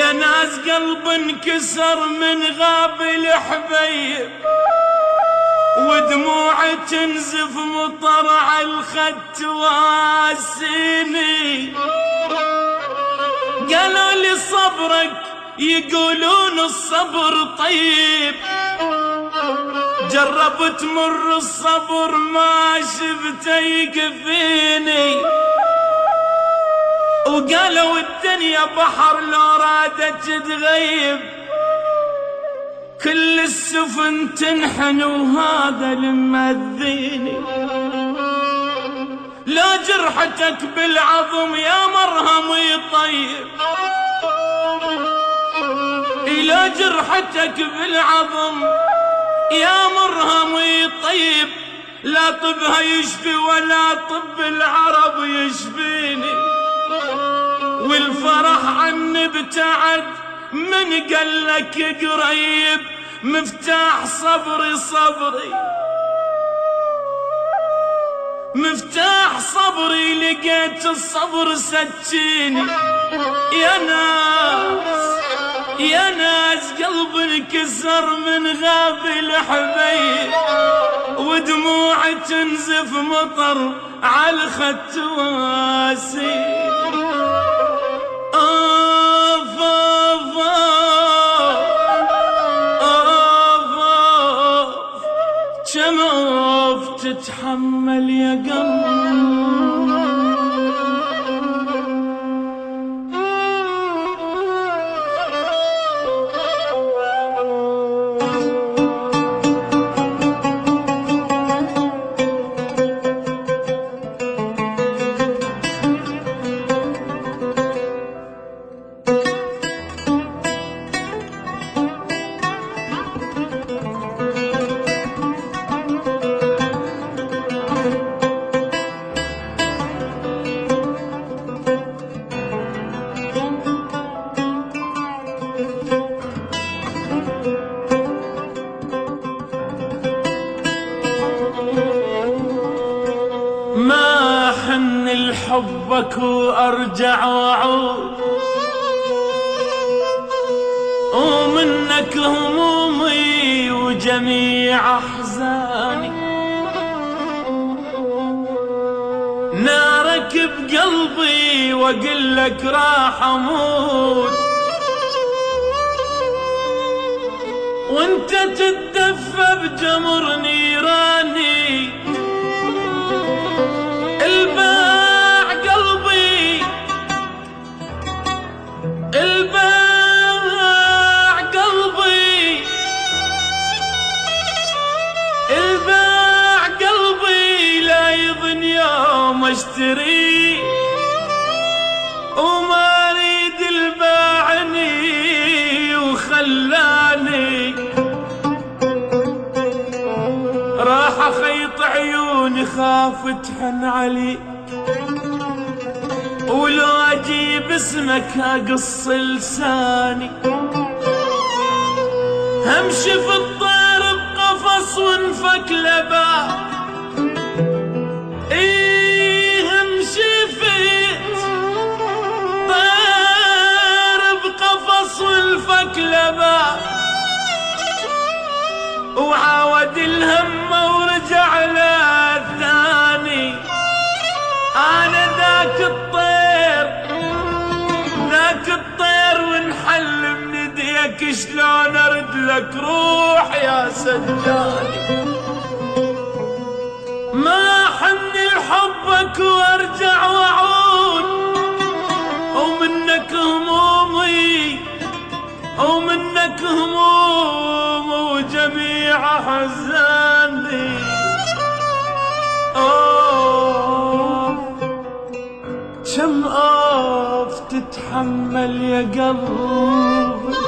يا ناس قلب انكسر من غاب الحبيب، ودموع تنزف مطر على الخد تواسيني. قالوا لي صبرك، يقولون الصبر طيب، جربت مر الصبر ما شفته يكفيني. وقالوا الدنيا بحر لو رادت تغيب، كل السفن تنحن وهذا المذيني. لا جرحتك بالعظم يا مرهم يطيب، لا جرحتك بالعظم يا مرهم يطيب، لا طبها يشفي ولا طب العرب يشفيني. والفرح عني ابتعد من قالك قريب، مفتاح صبري صبري، مفتاح صبري لقيت الصبر سكيني. يا ناس يا ناس قلب انكسر من غاب الحبيب، ودموع تنزف مطر على الخد تواسي. كم تتحمل يا قلب. ما حن لحبك وارجع واعود، ومنك همومي وجميع احزاني. نارك بقلبي واقول لك راح اموت، وانت تتدفى بجمر نيراني. الباع قلبي الباع قلبي الباع قلبي لا يظن يوم اشتري، وما اريد الباعني وخلاني. راح اخيط عيوني خاف تحن علي، ولو اجيب اسمك اقص لساني. همشي في الطير بقفص وانفك لباب، همشي في طير بقفص وانفك لباب، وعاود الهم ورجع له الثاني. انا ذاك الطير وانحل من ايديك، شلون ارد لك روح يا سجاني. ما حني لحبك وارجع واعود، ومنك همومي ومنك هموم وجميع احزاني. كم تتحمل يا قلبي.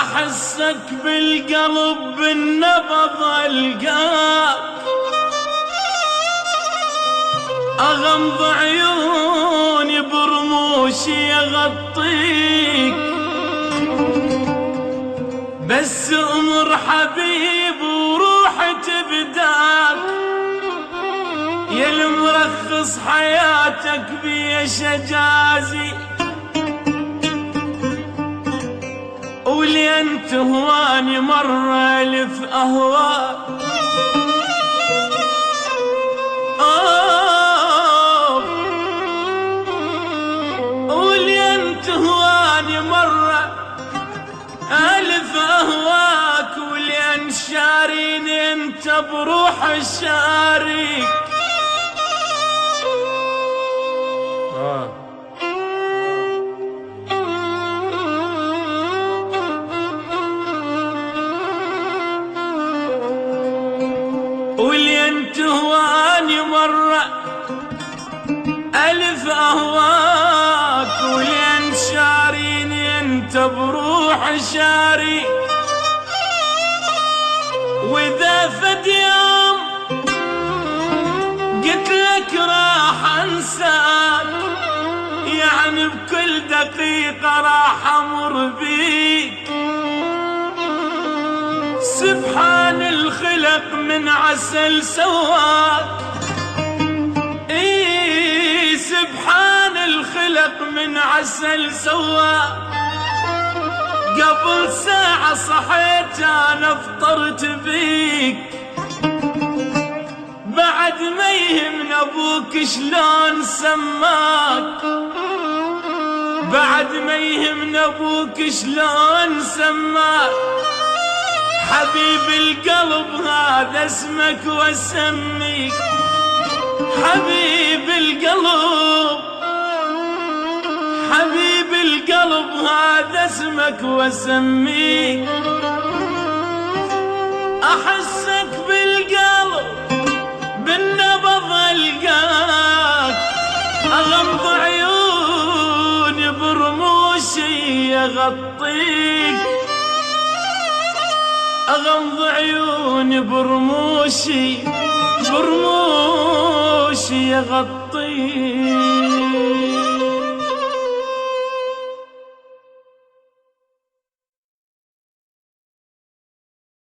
أحسك بالقلب بالنبض ألقاك، أغمض عيوني برموشي أغطيك، بس أمر حبيب وروحي تبداك، يا المرخص حياتك بيش أجازي، ولين تهواني مرة ألف أهواك. ولين تهواني مرة ألف أهواك، ولين شاريني انت بروح الشاريك. ولين تهواني مرة ألف أهواك، ولين شاريني انت بروح شاري. وإذا فد يوم قلت لك راح أنساك، يعني بكل دقيقة راح أمر بيك. سبحان الخلق من عسل سواك، سبحان الخلق من عسل سواك. قبل ساعة صحيت أنا فطرت بيك، بعد ما يهمنا أبوك شلون سماك، بعد ما يهمنا أبوك شلون سماك. حبيب القلب هذا اسمك واسميك، حبيب القلب، حبيب القلب هذا اسمك واسميك. أحسك بالقلب بالنبض ألقاك، أغمض عيوني برموشي أغطيك، أغمض عيوني برموشي برموشي أغطيك.